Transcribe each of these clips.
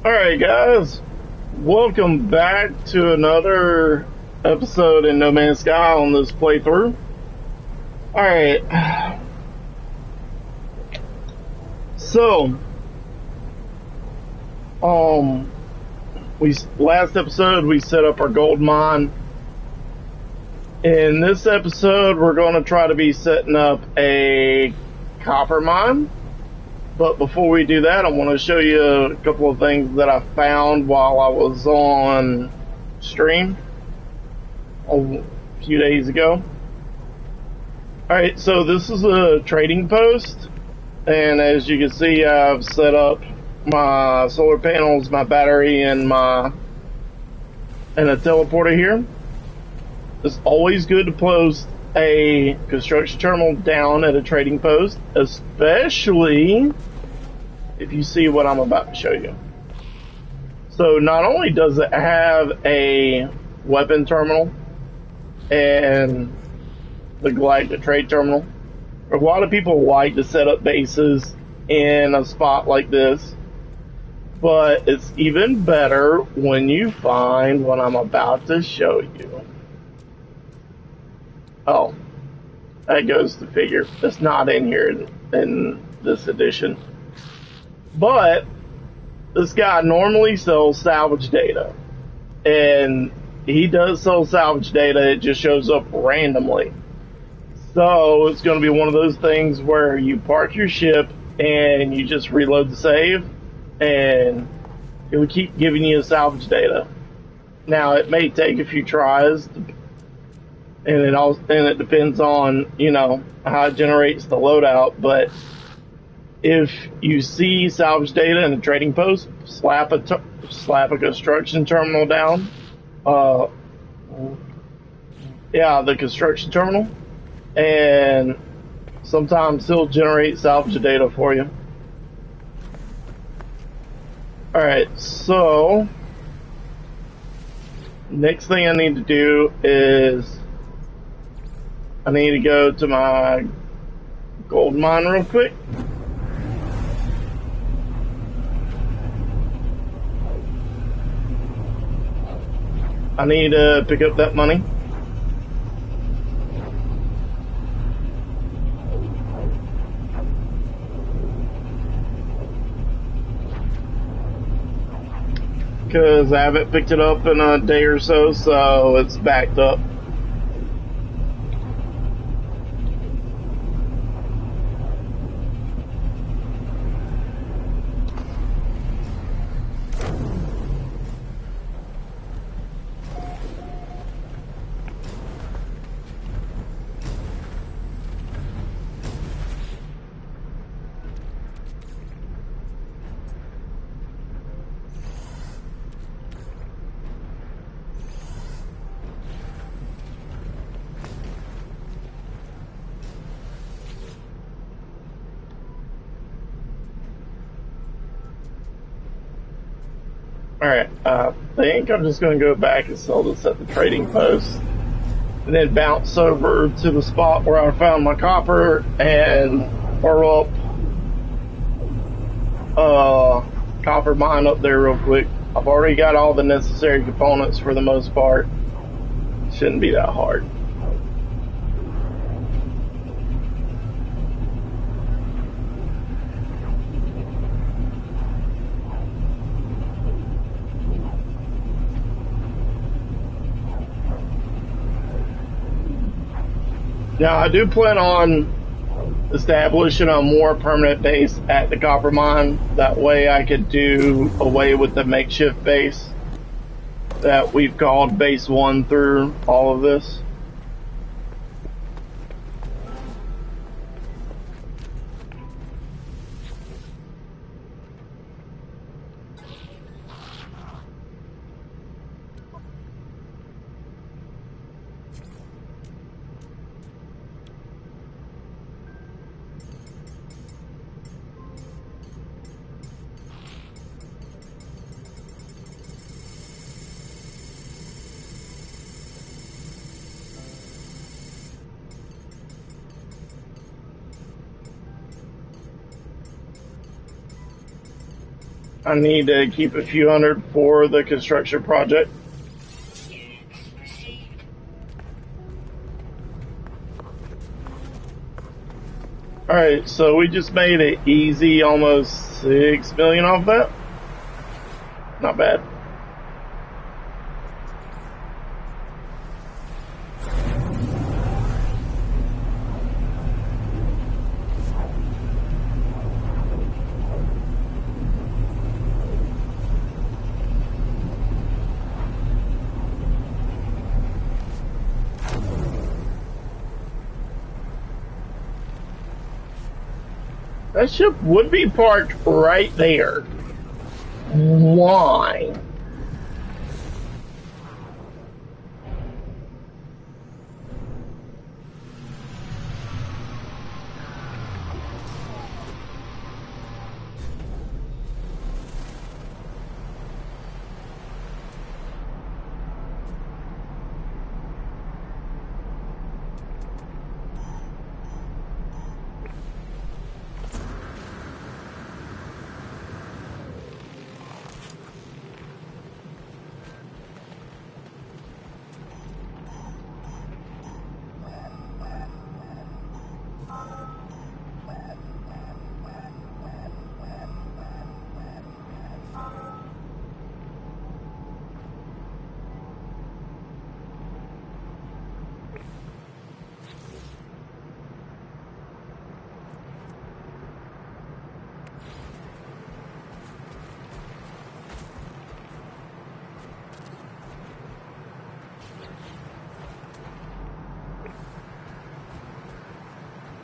Alright, guys, welcome back to another episode in No Man's Sky on this playthrough. Alright, so, last episode we set up our gold mine. In this episode, we're going to try to be setting up a copper mine. But before we do that, I want to show you a couple of things that I found while I was on stream a few days ago. Alright, so this is a trading post, and as you can see, I've set up my solar panels, my battery, and a teleporter here. It's always good to post a construction terminal down at a trading post, especially if you see what I'm about to show you. So not only does it have a weapon terminal and the galactic trade terminal, a lot of people like to set up bases in a spot like this, but it's even better when you find what I'm about to show you. Oh, that goes to figure. It's not in here in this edition. But this guy normally sells salvage data, and he does sell salvage data. It just shows up randomly. So it's going to be one of those things where you park your ship and you just reload the save, and it will keep giving you salvage data. Now it may take a few tries, and it depends on how it generates the loadout, but if you see salvage data in a trading post, slap a construction terminal down. The construction terminal, and sometimes he'll generate salvage data for you. Alright, so next thing I need to do is I need to go to my gold mine real quick. I need to pick up that money. Because I haven't picked it up in a day or so, so it's backed up. Alright, I think I'm just going to go back and sell this at the trading post, and then bounce over to the spot where I found my copper and borrow up copper mine up there real quick. I've already got all the necessary components for the most part. Shouldn't be that hard. Now, I do plan on establishing a more permanent base at the copper mine. That way I could do away with the makeshift base that we've called base 1 through all of this. I need to keep a few hundred for the construction project. Alright, so we just made it easy, almost 6 million off that. Not bad. That ship would be parked right there. Why?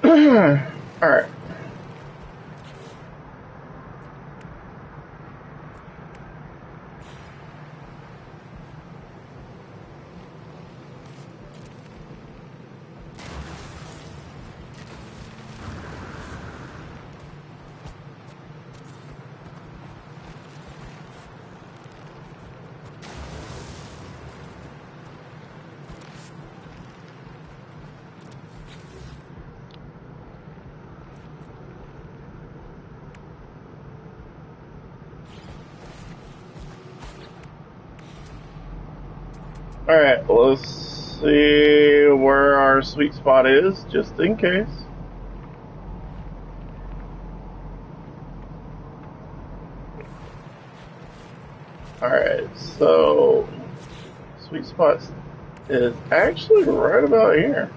Alright. Alright, let's see where our sweet spot is, just in case. Alright, so sweet spot is actually right about here.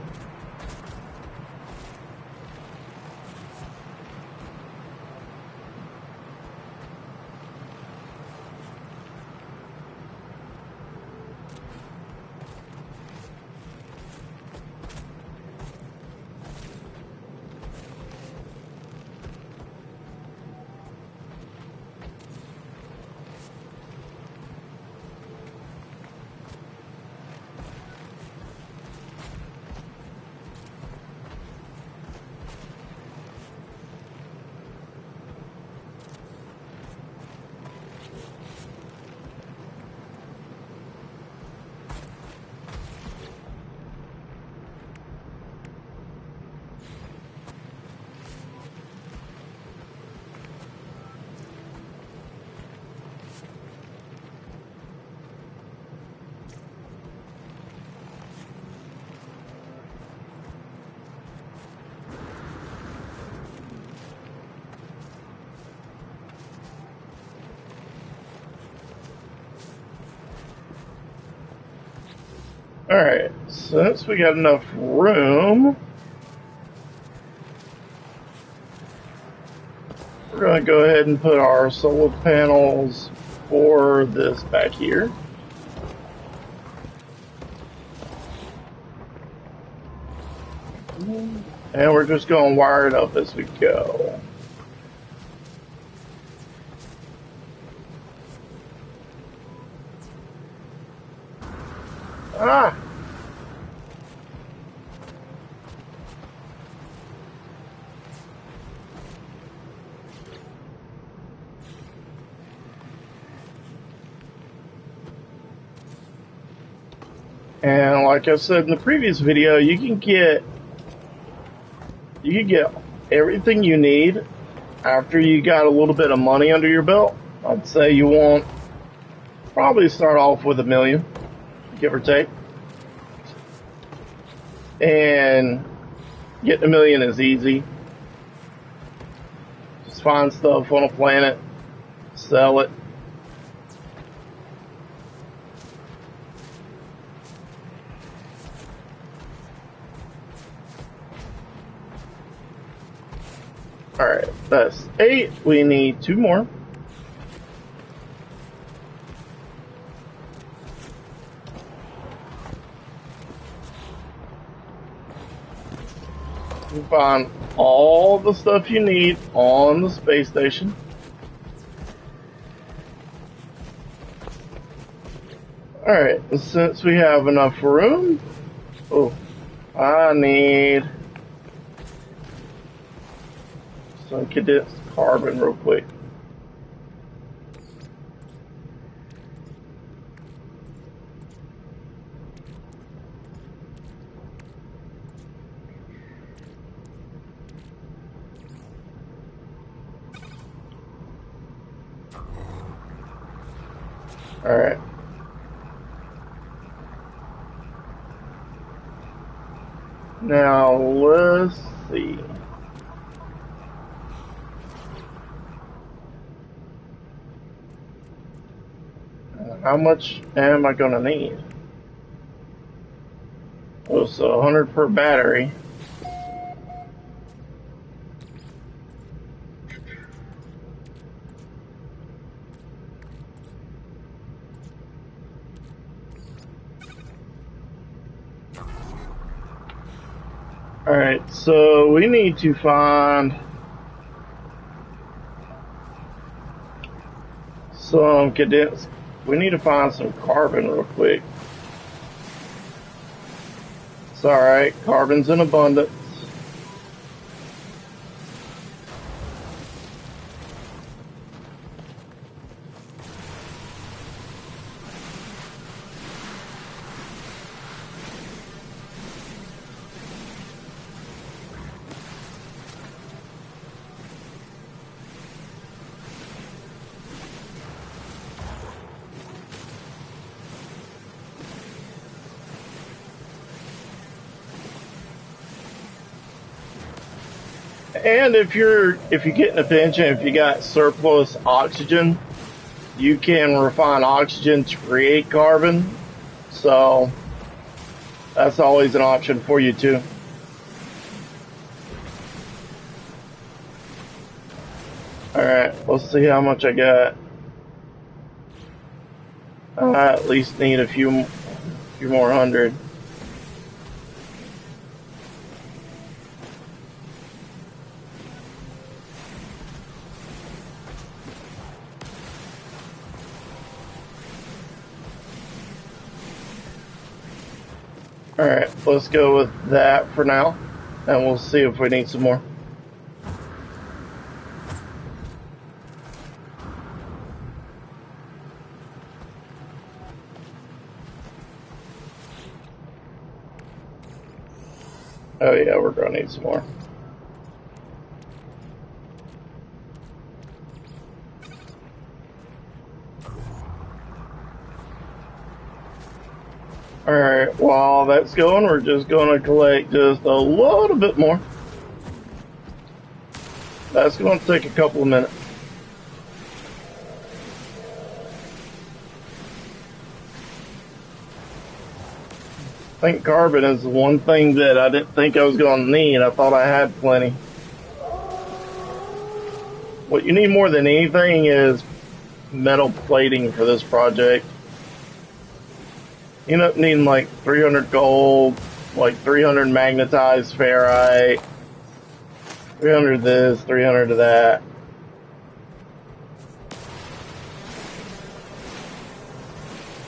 Alright, since we got enough room, we're going to go ahead and put our solar panels for this back here. And we're just going to wire it up as we go. Ah! And like I said in the previous video, you can get everything you need after you got a little bit of money under your belt. I'd say you want probably start off with 1,000,000, give or take. And getting 1,000,000 is easy. Just find stuff on a planet, sell it. Alright, that's 8. We need 2 more. You find all the stuff you need on the space station. Alright, since we have enough room, I need some condensed carbon real quick. Alright. Now, let's see. How much am I going to need? Oh, so 100 per battery. Alright, so we need to find some condensed. We need to find some carbon real quick. It's alright, carbon's in abundance. And if you get in a pinch and if you got surplus oxygen, you can refine oxygen to create carbon. So that's always an option for you too. Alright, let's see how much I got. I at least need a few more hundred. Alright, let's go with that for now, and we'll see if we need some more. Oh yeah, we're gonna need some more. Alright, while that's going, we're just going to collect just a little bit more. That's going to take a couple of minutes. I think carbon is the one thing that I didn't think I was going to need. I thought I had plenty. What you need more than anything is metal plating for this project. You end up needing like 300 gold, like 300 magnetized ferrite, 300 this, 300 of that.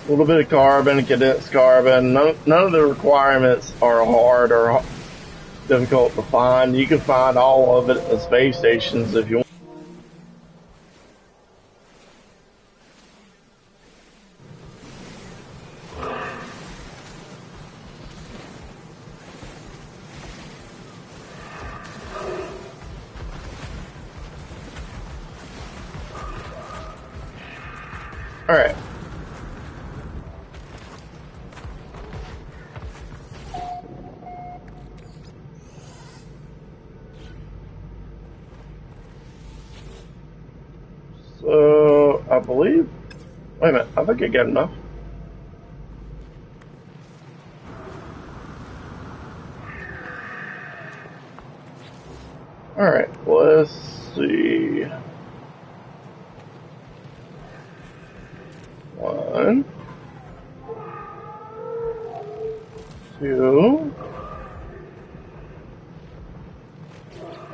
A little bit of carbon, condensed carbon. None of the requirements are hard or difficult to find. You can find all of it at the space stations if you want. Alright. So, I believe... Wait a minute, I think I got enough. Alright, let's see. 1, 2.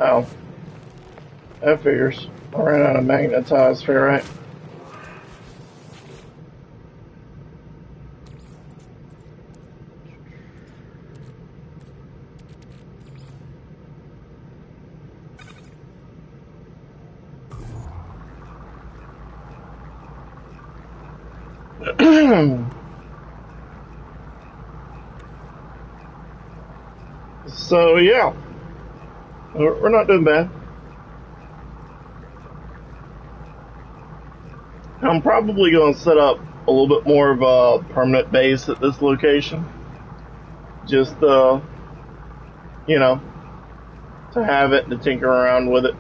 Oh. That figures. I ran out of magnetized ferrite. So yeah, we're not doing bad. I'm probably going to set up a little bit more of a permanent base at this location. Just, you know, to have it, to tinker around with it.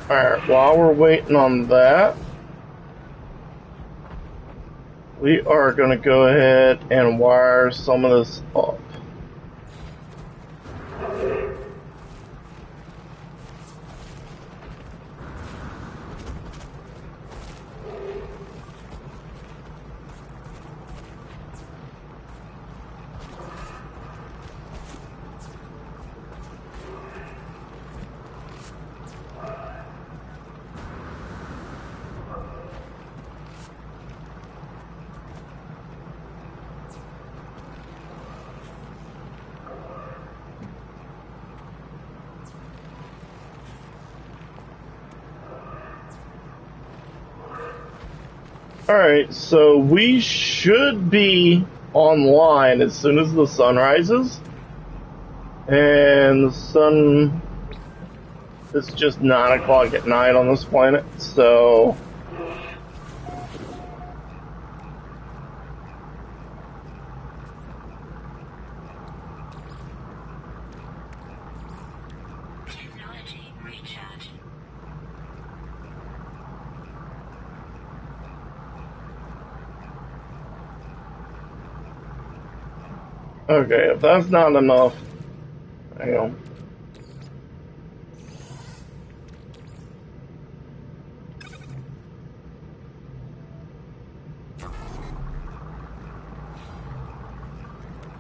Alright, while we're waiting on that, we are going to go ahead and wire some of this up. Alright, so we should be online as soon as the sun rises. And the sun is just 9 o'clock at night on this planet, so... Technology recharge. Okay, if that's not enough, hang on.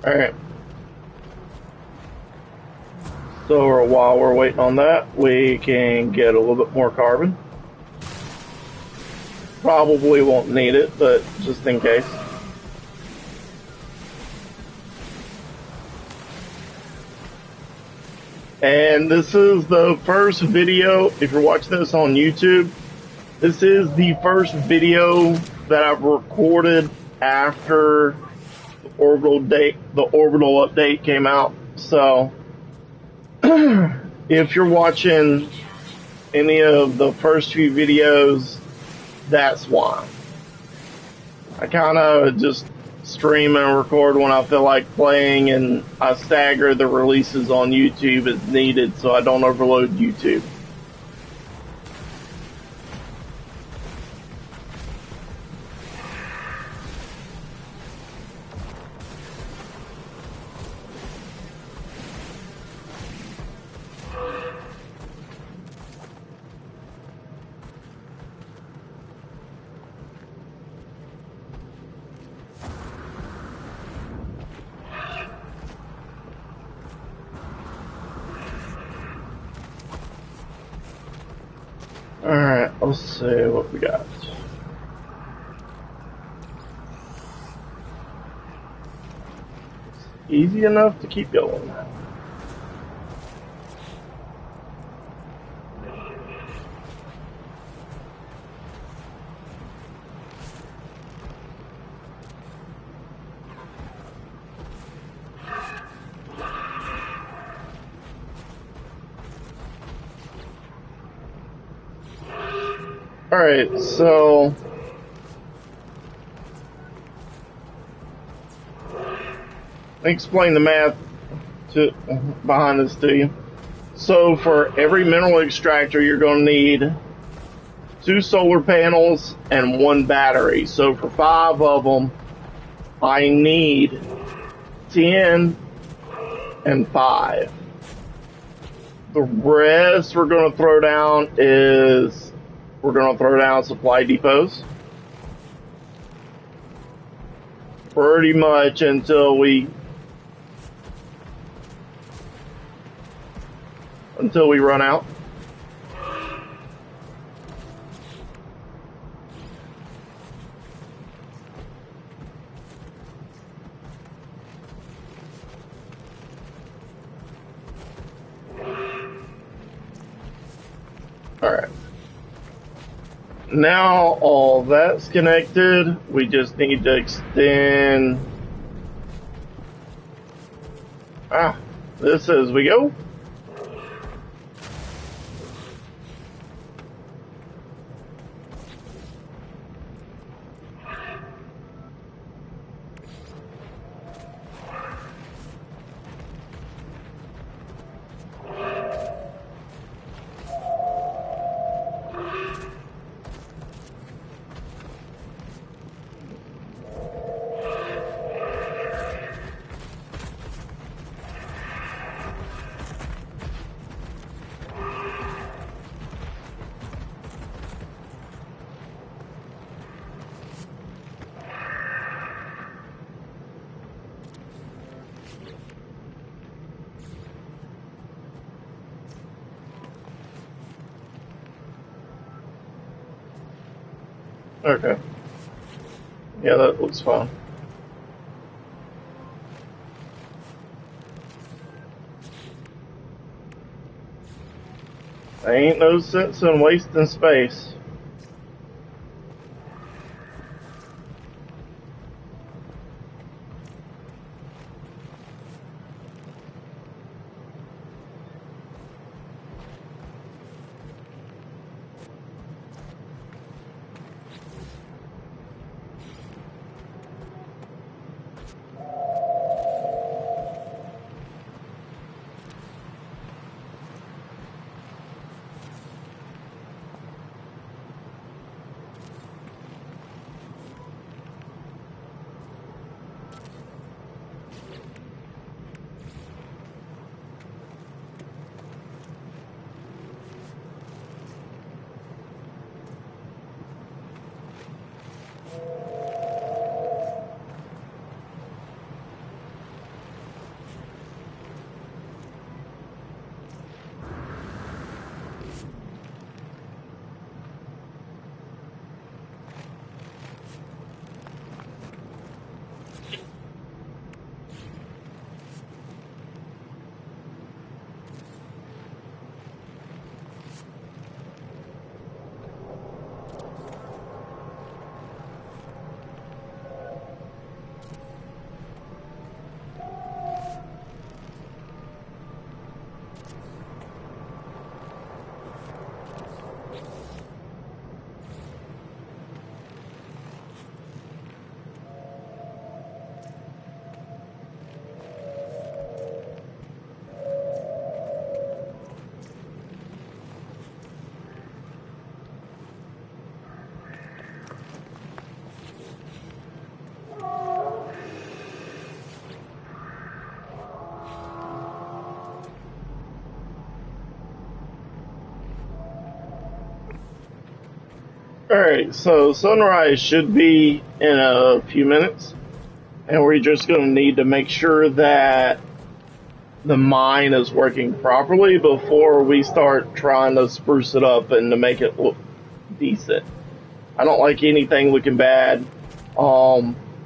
Alright. So while we're waiting on that, we can get a little bit more carbon. Probably won't need it, but just in case. And this is the first video, if you're watching this on YouTube, this is the first video that I've recorded after the orbital update came out. So, if you're watching any of the first few videos, that's why. I kind of just stream and record when I feel like playing, and I stagger the releases on YouTube as needed so I don't overload YouTube. Alright, let's see what we got. easy enough to keep going. Alright, so let me explain the math behind this to you. So for every mineral extractor, you're going to need 2 solar panels and 1 battery. So for 5 of them, I need 10 and 5. The rest we're going to throw down is we're going to throw down supply depots. Pretty much until we run out. Alright. Now all that's connected, we just need to extend this as we go. Okay. Yeah, that looks fine. There ain't no sense in wasting space. Alright, so sunrise should be in a few minutes, and we're just going to need to make sure that the mine is working properly before we start trying to spruce it up and to make it look decent. I don't like anything looking bad.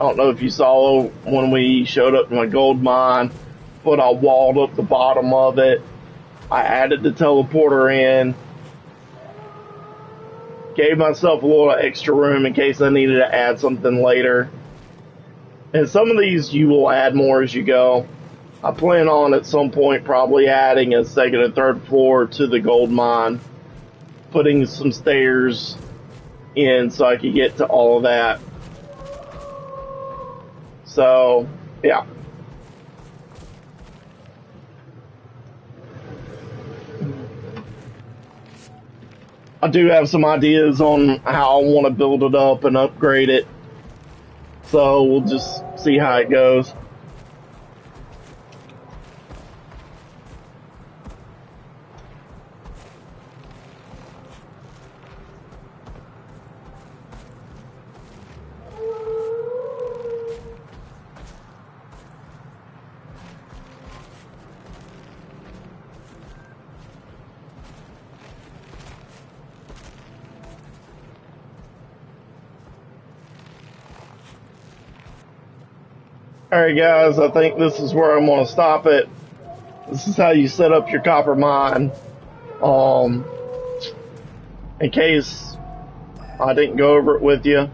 I don't know if you saw when we showed up to my gold mine, but I walled up the bottom of it. I added the teleporter in, gave myself a little extra room in case I needed to add something later. And some of these you will add more as you go. I plan on at some point probably adding a second and third floor to the gold mine, putting some stairs in so I could get to all of that. So, yeah. I do have some ideas on how I want to build it up and upgrade it. So we'll just see how it goes. Alright guys, I think this is where I'm going to stop it. This is how you set up your copper mine. In case I didn't go over it with you,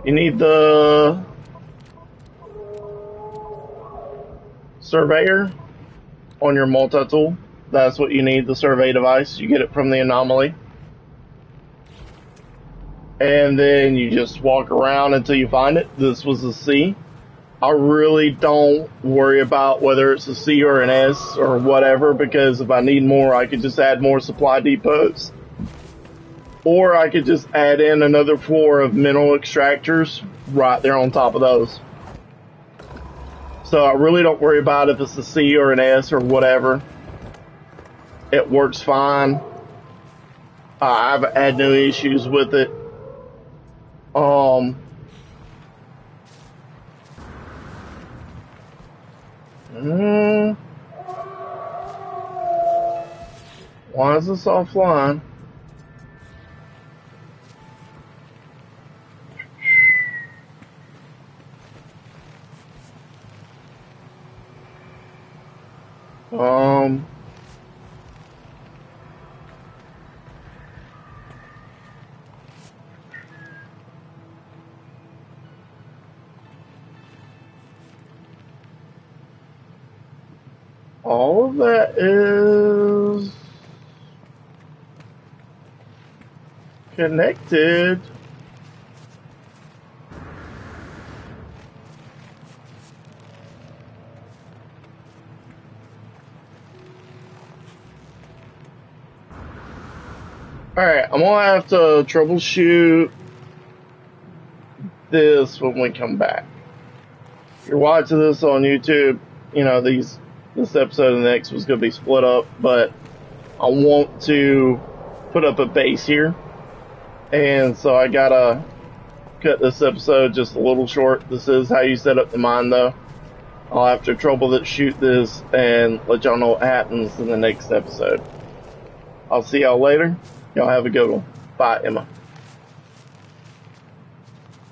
you need the surveyor on your multi-tool. That's what you need, the survey device. You get it from the anomaly. And then you just walk around until you find it. This was a C. I really don't worry about whether it's a C or an S or whatever, because if I need more, I could just add more supply depots. Or I could just add in another floor of mineral extractors right there on top of those. So I really don't worry about if it's a C or an S or whatever. It works fine. I've had no issues with it. Why is this offline? All of that is connected. Alright, I'm gonna have to troubleshoot this when we come back. If you're watching this on YouTube, you know, this episode and the next was gonna be split up, but I want to put up a base here. And so I gotta cut this episode just a little short. This is how you set up the mine though. I'll have to troubleshoot this and let y'all know what happens in the next episode. I'll see y'all later. Y'all have a good one. Bye, Emma.